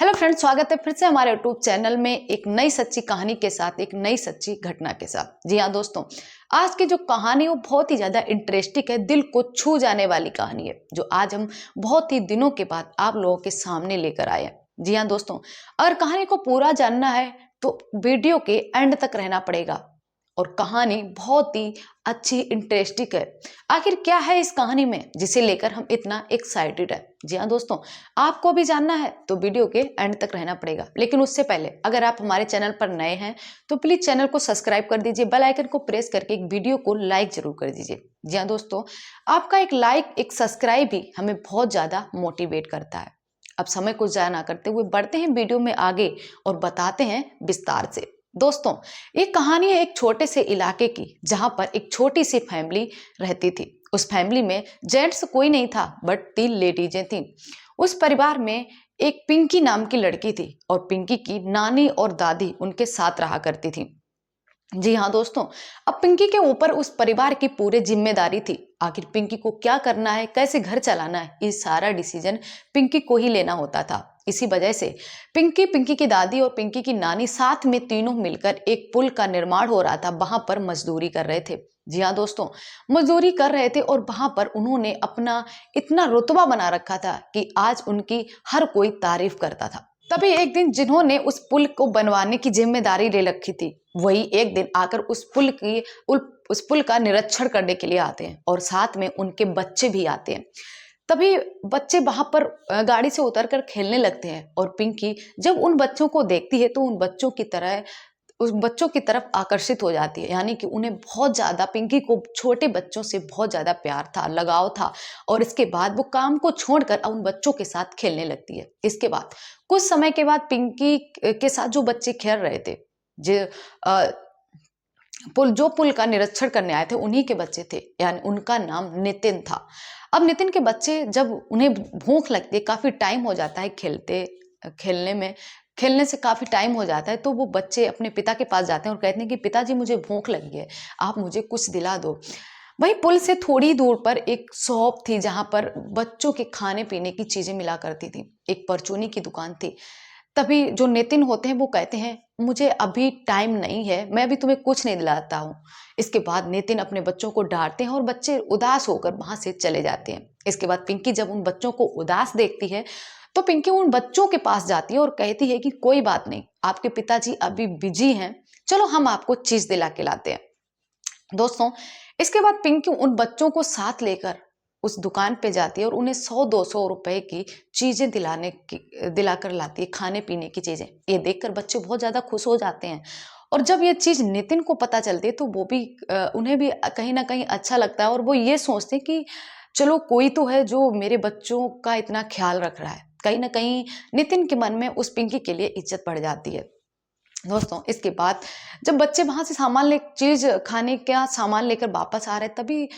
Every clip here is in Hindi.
हेलो फ्रेंड्स, स्वागत है फिर से हमारे यूट्यूब चैनल में एक नई सच्ची कहानी के साथ, एक नई सच्ची घटना के साथ। जी हाँ दोस्तों, आज की जो कहानी वो बहुत ही ज़्यादा इंटरेस्टिंग है, दिल को छू जाने वाली कहानी है जो आज हम बहुत ही दिनों के बाद आप लोगों के सामने लेकर आए हैं। जी हाँ दोस्तों, अगर कहानी को पूरा जानना है तो वीडियो के एंड तक रहना पड़ेगा और कहानी बहुत ही अच्छी इंटरेस्टिंग है। आखिर क्या है इस कहानी में जिसे लेकर हम इतना एक्साइटेड है? जी हाँ दोस्तों, आपको भी जानना है तो वीडियो के एंड तक रहना पड़ेगा। लेकिन उससे पहले अगर आप हमारे चैनल पर नए हैं तो प्लीज चैनल को सब्सक्राइब कर दीजिए, बेल आइकन को प्रेस करके एक वीडियो को लाइक जरूर कर दीजिए। जी हाँ दोस्तों, आपका एक लाइक, एक सब्सक्राइब भी हमें बहुत ज्यादा मोटिवेट करता है। अब समय को जाया ना करते हुए बढ़ते हैं वीडियो में आगे और बताते हैं विस्तार से। दोस्तों, ये कहानी है एक छोटे से इलाके की जहां पर एक छोटी सी फैमिली रहती थी। उस फैमिली में जेंट्स कोई नहीं था बट 3 लेडीजें थीं। उस परिवार में एक पिंकी नाम की लड़की थी और पिंकी की नानी और दादी उनके साथ रहा करती थी। जी हाँ दोस्तों, अब पिंकी के ऊपर उस परिवार की पूरी जिम्मेदारी थी। आखिर पिंकी को क्या करना है, कैसे घर चलाना है, ये सारा डिसीजन पिंकी को ही लेना होता था। इसी वजह से पिंकी, पिंकी की दादी और पिंकी की नानी साथ में तीनों मिलकर एक पुल का निर्माण हो रहा था, वहां पर मजदूरी कर रहे थे। जी हाँ दोस्तों, मजदूरी कर रहे थे और वहां पर उन्होंने अपना इतना रुतबा बना रखा था कि आज उनकी हर कोई तारीफ करता था। तभी एक दिन जिन्होंने उस पुल को बनवाने की जिम्मेदारी ले रखी थी, वही एक दिन आकर उस पुल का निरीक्षण करने के लिए आते हैं और साथ में उनके बच्चे भी आते हैं। तभी बच्चे वहां पर गाड़ी से उतरकर खेलने लगते हैं और पिंकी जब उन बच्चों को देखती है तो उस बच्चों की तरफ आकर्षित हो जाती है। यानी कि उन्हें बहुत ज्यादा, पिंकी को छोटे बच्चों से बहुत ज्यादा प्यार था, लगाव था। और इसके बाद वो काम को छोड़कर उन बच्चों के साथ खेलने लगती है। इसके बाद कुछ समय के बाद पिंकी के साथ जो बच्चे खेल रहे थे, जो अ, पुल का निरीक्षण करने आए थे, उन्हीं के बच्चे थे। यानी उनका नाम नितिन था। अब नितिन के बच्चे, जब उन्हें भूख लगती है, काफी टाइम हो जाता है खेलने में, खेलने से काफी टाइम हो जाता है, तो वो बच्चे अपने पिता के पास जाते हैं और कहते हैं कि पिताजी मुझे भूख लगी है, आप मुझे कुछ दिला दो। वही पुल से थोड़ी दूर पर एक शॉप थी जहां पर बच्चों के खाने पीने की चीजें मिला करती थी। एक परचूनी की दुकान थी। तभी जो नितिन होते हैं वो कहते हैं, मुझे अभी टाइम नहीं है, मैं अभी तुम्हें कुछ नहीं दिलाता हूँ। इसके बाद नितिन अपने बच्चों को डांटते हैं और बच्चे उदास होकर वहां से चले जाते हैं। इसके बाद पिंकी जब उन बच्चों को उदास देखती है तो पिंकी उन बच्चों के पास जाती है और कहती है कि कोई बात नहीं, आपके पिताजी अभी बिजी हैं, चलो हम आपको चीज दिला के लाते हैं। दोस्तों, इसके बाद पिंकी उन बच्चों को साथ लेकर उस दुकान पे जाती है और उन्हें 100-200 रुपए की चीजें दिलाकर लाती है, खाने पीने की चीजें। ये देखकर बच्चे बहुत ज्यादा खुश हो जाते हैं और जब ये चीज नितिन को पता चलती है तो उन्हें भी कहीं ना कहीं अच्छा लगता है और वो ये सोचते हैं कि चलो कोई तो है जो मेरे बच्चों का इतना ख्याल रख रहा है। कहीं ना कहीं नितिन के मन में उस पिंकी के लिए इज्जत बढ़ जाती है। दोस्तों, इसके बाद जब बच्चे वहां से चीज खाने का सामान लेकर वापस आ रहे, तभी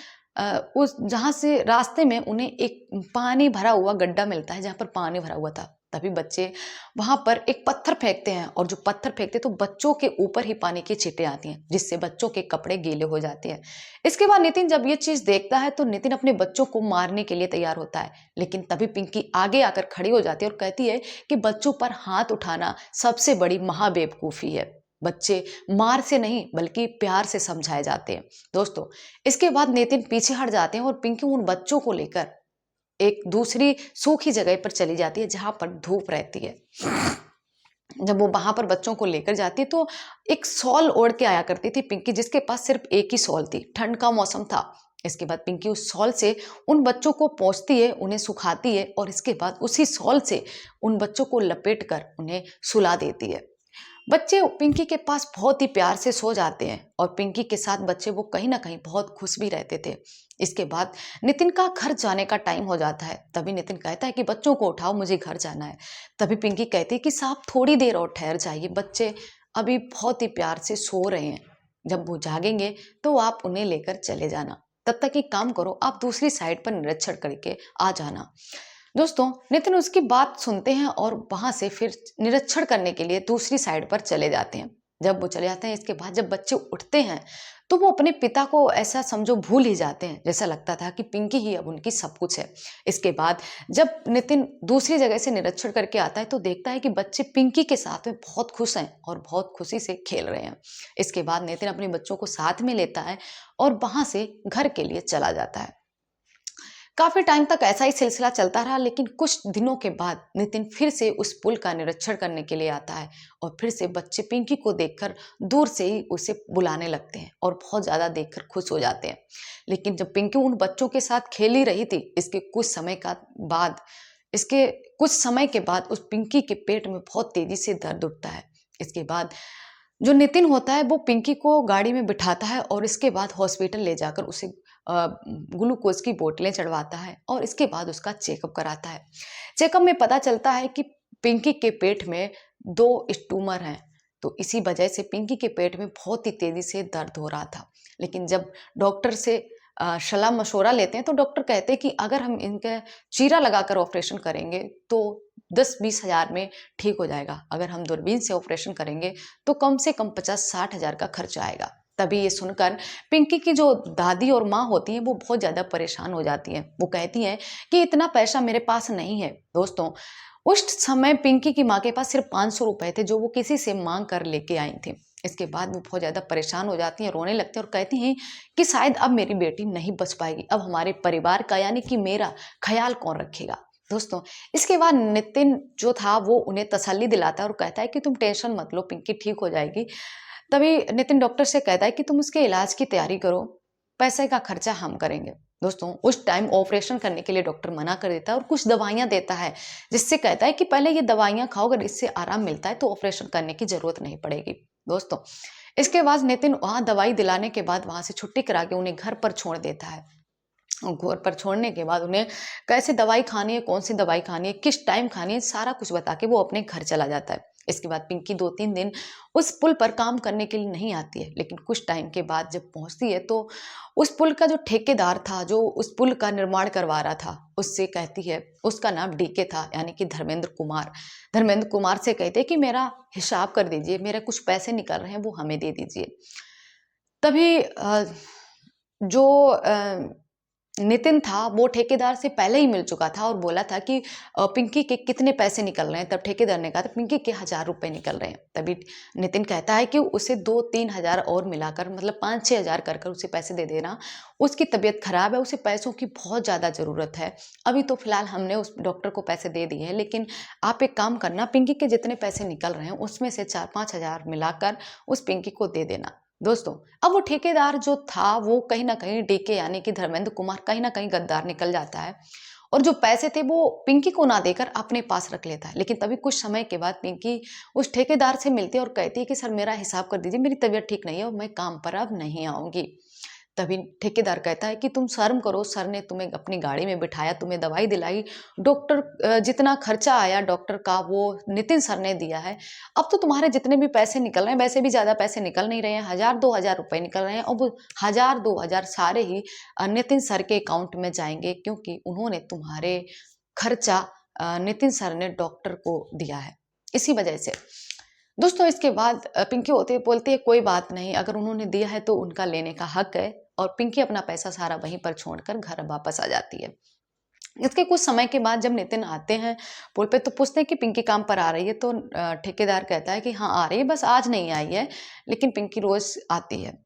उस जहां से रास्ते में उन्हें एक पानी भरा हुआ गड्ढा मिलता है जहां पर पानी भरा हुआ था। तभी बच्चे वहां पर एक पत्थर फेंकते हैं और जो पत्थर फेंकते तो बच्चों के ऊपर ही पानी की छींटें आती हैं, जिससे बच्चों के कपड़े गीले हो जाते हैं। इसके बाद नितिन जब ये चीज देखता है तो नितिन अपने बच्चों को मारने के लिए तैयार होता है। लेकिन तभी पिंकी आगे आकर खड़ी हो जाती है और कहती है कि बच्चों पर हाथ उठाना सबसे बड़ी महाबेवकूफी है। बच्चे मार से नहीं बल्कि प्यार से समझाए जाते हैं। दोस्तों, इसके बाद नितिन पीछे हट जाते हैं और पिंकी उन बच्चों को लेकर एक दूसरी सूखी जगह पर चली जाती है जहां पर धूप रहती है। जब वो वहां पर बच्चों को लेकर जाती है तो एक शॉल ओढ़ के आया करती थी पिंकी, जिसके पास सिर्फ एक ही शॉल थी। ठंड का मौसम था। इसके बाद पिंकी उस शॉल से उन बच्चों को पोंछती है, उन्हें सुखाती है और इसके बाद उसी शॉल से उन बच्चों को लपेट कर उन्हें सुला देती है। बच्चे पिंकी के पास बहुत ही प्यार से सो जाते हैं और पिंकी के साथ बच्चे वो कहीं ना कहीं बहुत खुश भी रहते थे। इसके बाद नितिन का घर जाने का टाइम हो जाता है। तभी नितिन कहता है कि बच्चों को उठाओ, मुझे घर जाना है। तभी पिंकी कहती है कि साहब थोड़ी देर और ठहर जाइए, बच्चे अभी बहुत ही प्यार से सो रहे हैं, जब वो जागेंगे तो आप उन्हें लेकर चले जाना। तब तक एक काम करो, आप दूसरी साइड पर निरीक्षण करके आ जाना। दोस्तों, नितिन उसकी बात सुनते हैं और वहां से फिर निरीक्षण करने के लिए दूसरी साइड पर चले जाते हैं। जब वो चले जाते हैं, इसके बाद जब बच्चे उठते हैं तो वो अपने पिता को ऐसा समझो भूल ही जाते हैं, जैसा लगता था कि पिंकी ही अब उनकी सब कुछ है। इसके बाद जब नितिन दूसरी जगह से निरीक्षण करके आता है तो देखता है कि बच्चे पिंकी के साथ में बहुत खुश हैं और बहुत खुशी से खेल रहे हैं। इसके बाद नितिन अपने बच्चों को साथ में लेता है और वहां से घर के लिए चला जाता है। काफी टाइम तक ऐसा ही सिलसिला चलता रहा, लेकिन कुछ दिनों के बाद नितिन फिर से उस पुल का निरीक्षण करने के लिए आता है और फिर से बच्चे पिंकी को देखकर दूर से ही उसे बुलाने लगते हैं और बहुत ज्यादा देखकर खुश हो जाते हैं। लेकिन जब पिंकी उन बच्चों के साथ खेल ही रही थी, इसके कुछ समय के बाद उस पिंकी के पेट में बहुत तेजी से दर्द उठता है। इसके बाद जो नितिन होता है वो पिंकी को गाड़ी में बिठाता है और इसके बाद हॉस्पिटल ले जाकर उसे ग्लूकोज की बोतलें चढ़वाता है और इसके बाद उसका चेकअप कराता है। चेकअप में पता चलता है कि पिंकी के पेट में 2 ट्यूमर हैं, तो इसी वजह से पिंकी के पेट में बहुत ही तेजी से दर्द हो रहा था। लेकिन जब डॉक्टर से सलाह मशवरा लेते हैं तो डॉक्टर कहते हैं कि अगर हम इनका चीरा लगाकर ऑपरेशन करेंगे तो 10-20 हज़ार में ठीक हो जाएगा, अगर हम दूरबीन से ऑपरेशन करेंगे तो कम से कम 50-60 हज़ार का खर्चा आएगा। तभी ये सुनकर पिंकी की जो दादी और माँ होती हैं वो बहुत ज़्यादा परेशान हो जाती हैं। वो कहती हैं कि इतना पैसा मेरे पास नहीं है। दोस्तों, उस समय पिंकी की माँ के पास सिर्फ 500 रुपए थे जो वो किसी से मांग कर लेके आई थी। इसके बाद वो बहुत ज़्यादा परेशान हो जाती हैं, रोने लगती हैं और कहती हैं कि शायद अब मेरी बेटी नहीं बच पाएगी, अब हमारे परिवार का यानी कि मेरा ख्याल कौन रखेगा। दोस्तों, इसके बाद नितिन जो था वो उन्हें तसल्ली दिलाता है और कहता है कि तुम टेंशन मत लो, पिंकी ठीक हो जाएगी। तभी नितिन डॉक्टर से कहता है कि तुम उसके इलाज की तैयारी करो, पैसे का खर्चा हम करेंगे। दोस्तों, उस टाइम ऑपरेशन करने के लिए डॉक्टर मना कर देता है और कुछ दवाइयां देता है, जिससे कहता है कि पहले ये दवाइयां खाओ, अगर इससे आराम मिलता है तो ऑपरेशन करने की जरूरत नहीं पड़ेगी। दोस्तों, इसके बाद नितिन वहां दवाई दिलाने के बाद वहां से छुट्टी करा के उन्हें घर पर छोड़ देता है। घर पर छोड़ने के बाद उन्हें कैसे दवाई खानी है, कौन सी दवाई खानी है, किस टाइम खानी है, सारा कुछ बता के वो अपने घर चला जाता है। इसके बाद पिंकी 2-3 दिन उस पुल पर काम करने के लिए नहीं आती है, लेकिन कुछ टाइम के बाद जब पहुंचती है तो उस पुल का जो ठेकेदार था, जो उस पुल का निर्माण करवा रहा था, उससे कहती है, उसका नाम डीके था यानी कि धर्मेंद्र कुमार। धर्मेंद्र कुमार से कहते हैं कि मेरा हिसाब कर दीजिए, मेरे कुछ पैसे निकल रहे हैं वो हमें दे दीजिए। तभी जो नितिन था वो ठेकेदार से पहले ही मिल चुका था और बोला था कि पिंकी के कितने पैसे निकल रहे हैं। तब ठेकेदार ने कहा था पिंकी के 1000 रुपए निकल रहे हैं। तभी नितिन कहता है कि उसे 2-3 हजार और मिलाकर मतलब 5-6 हजार कर कर उसे पैसे दे देना, उसकी तबीयत खराब है, उसे पैसों की बहुत ज़्यादा ज़रूरत है। अभी तो फिलहाल हमने उस डॉक्टर को पैसे दे दिए हैं, लेकिन आप एक काम करना, पिंकी के जितने पैसे निकल रहे हैं उसमें से 4-5 हजार मिलाकर उस पिंकी को दे देना। दोस्तों, अब वो ठेकेदार जो था वो कहीं ना कहीं डीके यानी कि धर्मेंद्र कुमार कहीं ना कहीं गद्दार निकल जाता है और जो पैसे थे वो पिंकी को ना देकर अपने पास रख लेता है। लेकिन तभी कुछ समय के बाद पिंकी उस ठेकेदार से मिलती है और कहती है कि सर मेरा हिसाब कर दीजिए, मेरी तबीयत ठीक नहीं है और मैं काम पर अब नहीं आऊंगी। तभी ठेकेदार कहता है कि तुम शर्म करो, सर ने तुम्हें अपनी गाड़ी में बिठाया, तुम्हें दवाई दिलाई, डॉक्टर जितना खर्चा आया डॉक्टर का वो नितिन सर ने दिया है। अब तो तुम्हारे जितने भी पैसे निकल रहे हैं, वैसे भी ज़्यादा पैसे निकल नहीं रहे हैं, 1000-2000 रुपए निकल रहे हैं और वो 1000-2000 सारे ही नितिन सर के अकाउंट में जाएंगे, क्योंकि उन्होंने तुम्हारे खर्चा नितिन सर ने डॉक्टर को दिया है, इसी वजह से। दोस्तों, इसके बाद पिंकी होते बोलती है कोई बात नहीं, अगर उन्होंने दिया है तो उनका लेने का हक है, और पिंकी अपना पैसा सारा वहीं पर छोड़कर घर वापस आ जाती है। इसके कुछ समय के बाद जब नितिन आते हैं पुल पे तो पूछते हैं कि पिंकी काम पर आ रही है, तो ठेकेदार कहता है कि हाँ आ रही है, बस आज नहीं आई है, लेकिन पिंकी रोज आती है।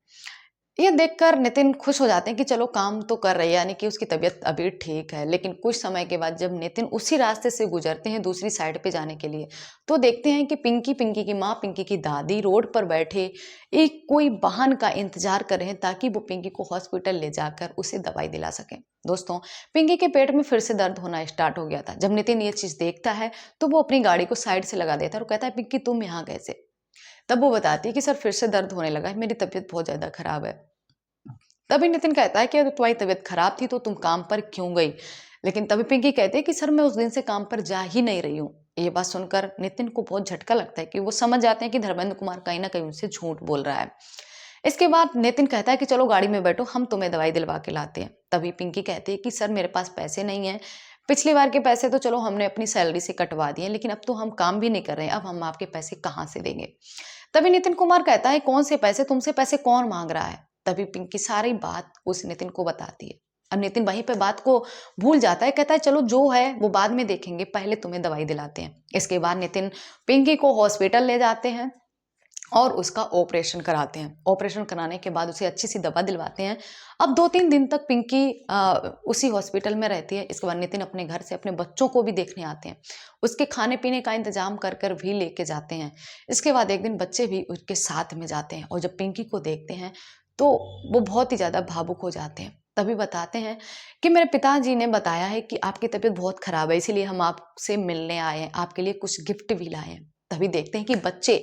ये देखकर नितिन खुश हो जाते हैं कि चलो काम तो कर रही है, यानी कि उसकी तबीयत अभी ठीक है। लेकिन कुछ समय के बाद जब नितिन उसी रास्ते से गुजरते हैं दूसरी साइड पे जाने के लिए, तो देखते हैं कि पिंकी, पिंकी की माँ, पिंकी की दादी रोड पर बैठे एक कोई वाहन का इंतजार कर रहे हैं ताकि वो पिंकी को हॉस्पिटल ले जाकर उसे दवाई दिला सकें। दोस्तों, पिंकी के पेट में फिर से दर्द होना स्टार्ट हो गया था। जब नितिन ये चीज देखता है तो वो अपनी गाड़ी को साइड से लगा देता है और कहता है पिंकी तुम यहाँ कैसे? तब वो बताती है कि सर फिर से दर्द होने लगा है, मेरी तबीयत बहुत ज्यादा खराब है। तभी नितिन कहता है कि अगर तुम्हारी तबीयत खराब थी तो तुम काम पर क्यों गई? लेकिन तभी पिंकी कहती है कि सर मैं उस दिन से काम पर जा ही नहीं रही हूँ। ये बात सुनकर नितिन को बहुत झटका लगता है कि वो समझ जाते हैं कि धर्मेंद्र कुमार कहीं ना कहीं उनसे झूठ बोल रहा है। इसके बाद नितिन कहता है कि चलो गाड़ी में बैठो, हम तुम्हें दवाई दिलवा के लाते हैं। तभी पिंकी कहती है कि सर मेरे पास पैसे नहीं है, पिछली बार के पैसे तो चलो हमने अपनी सैलरी से कटवा दिए, लेकिन अब तो हम काम भी नहीं कर रहे हैं, अब हम आपके पैसे कहाँ से देंगे? तभी नितिन कुमार कहता है कौन से पैसे, तुमसे पैसे कौन मांग रहा है। तभी पिंकी सारी बात उस नितिन को बताती है। अब नितिन वहीं पे बात को भूल जाता है, कहता है चलो जो है वो बाद में देखेंगे, पहले तुम्हें दवाई दिलाते हैं। इसके बाद नितिन पिंकी को हॉस्पिटल ले जाते हैं और उसका ऑपरेशन कराते हैं। ऑपरेशन कराने के बाद उसे अच्छी सी दवा दिलवाते हैं। अब 2-3 दिन तक पिंकी उसी हॉस्पिटल में रहती है। इसके बाद नितिन अपने घर से अपने बच्चों को भी देखने आते हैं, उसके खाने पीने का इंतजाम कर कर भी लेके जाते हैं। इसके बाद एक दिन बच्चे भी उसके साथ में जाते हैं और जब पिंकी को देखते हैं तो वो बहुत ही ज़्यादा भावुक हो जाते हैं। तभी बताते हैं कि मेरे पिताजी ने बताया है कि आपकी तबीयत बहुत खराब है, इसीलिए हम आपसे मिलने आए हैं, आपके लिए कुछ गिफ्ट भी लाए हैं। तभी देखते हैं कि बच्चे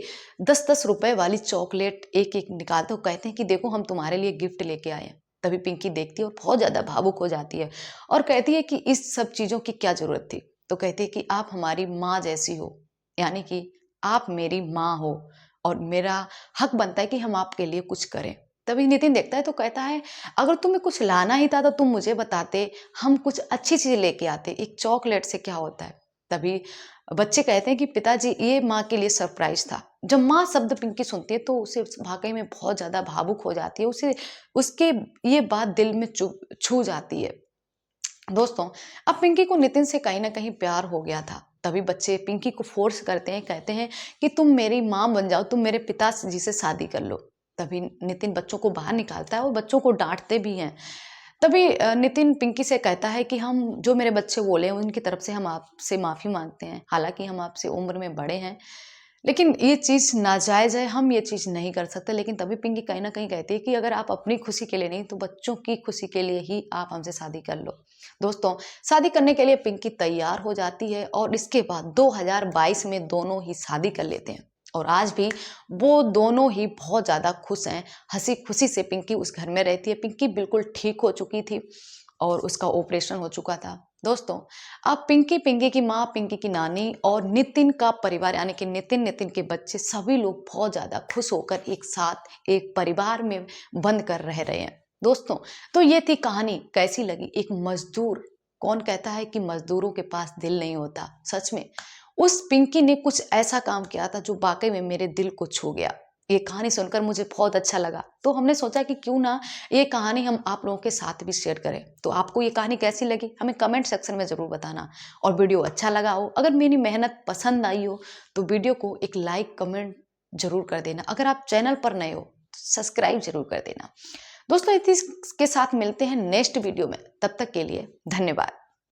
10-10 रुपए वाली चॉकलेट एक एक निकालते हो, कहते हैं कि देखो हम तुम्हारे लिए गिफ्ट लेके आए हैं। तभी पिंकी देखती है और बहुत ज़्यादा भावुक हो जाती है और कहती है कि इस सब चीज़ों की क्या ज़रूरत थी। तो कहती है कि आप हमारी माँ जैसी हो, यानी कि आप मेरी माँ हो और मेरा हक बनता है कि हम आपके लिए कुछ करें। तभी नितिन देखता है तो कहता है अगर तुम्हें कुछ लाना ही था तो तुम मुझे बताते, हम कुछ अच्छी चीज़ लेके आते, एक चॉकलेट से क्या होता है। तभी बच्चे कहते हैं कि पिताजी ये माँ के लिए सरप्राइज था। जब माँ शब्द पिंकी सुनती है तो उसे वाकई में बहुत ज़्यादा भावुक हो जाती है, उसे उसके ये बात दिल में छू जाती है। दोस्तों, अब पिंकी को नितिन से कहीं ना कहीं प्यार हो गया था। तभी बच्चे पिंकी को फोर्स करते हैं, कहते हैं कि तुम मेरी माँ बन जाओ, तुम मेरे पिताजी से शादी कर लो। तभी नितिन बच्चों को बाहर निकालता है और बच्चों को डांटते भी हैं। तभी नितिन पिंकी से कहता है कि हम जो मेरे बच्चे बोले उनकी तरफ से हम आपसे माफ़ी मांगते हैं, हालांकि हम आपसे उम्र में बड़े हैं, लेकिन ये चीज़ नाजायज़ है, हम ये चीज़ नहीं कर सकते। लेकिन तभी पिंकी कहीं ना कहीं कहती है कि अगर आप अपनी खुशी के लिए नहीं तो बच्चों की खुशी के लिए ही आप हमसे शादी कर लो। दोस्तों, शादी करने के लिए पिंकी तैयार हो जाती है और इसके बाद 2022 में दोनों ही शादी कर लेते हैं और आज भी वो दोनों ही बहुत ज़्यादा खुश हैं। हंसी खुशी से पिंकी उस घर में रहती है। पिंकी बिल्कुल ठीक हो चुकी थी और उसका ऑपरेशन हो चुका था। दोस्तों, अब पिंकी, पिंकी की माँ, पिंकी की नानी और नितिन का परिवार यानी कि नितिन के बच्चे सभी लोग बहुत ज़्यादा खुश होकर एक साथ एक परिवार में बंद कर रह रहे हैं। दोस्तों, तो ये थी कहानी। कैसी लगी? एक मजदूर, कौन कहता है कि मजदूरों के पास दिल नहीं होता? सच में उस पिंकी ने कुछ ऐसा काम किया था जो वाकई में मेरे दिल को छू गया। ये कहानी सुनकर मुझे बहुत अच्छा लगा, तो हमने सोचा कि क्यों ना ये कहानी हम आप लोगों के साथ भी शेयर करें। तो आपको ये कहानी कैसी लगी हमें कमेंट सेक्शन में ज़रूर बताना। और वीडियो अच्छा लगा हो, अगर मेरी मेहनत पसंद आई हो तो वीडियो को एक लाइक कमेंट जरूर कर देना। अगर आप चैनल पर नए हो सब्सक्राइब जरूर कर देना। दोस्तों, इसके साथ मिलते हैं नेक्स्ट वीडियो में। तब तक के लिए धन्यवाद।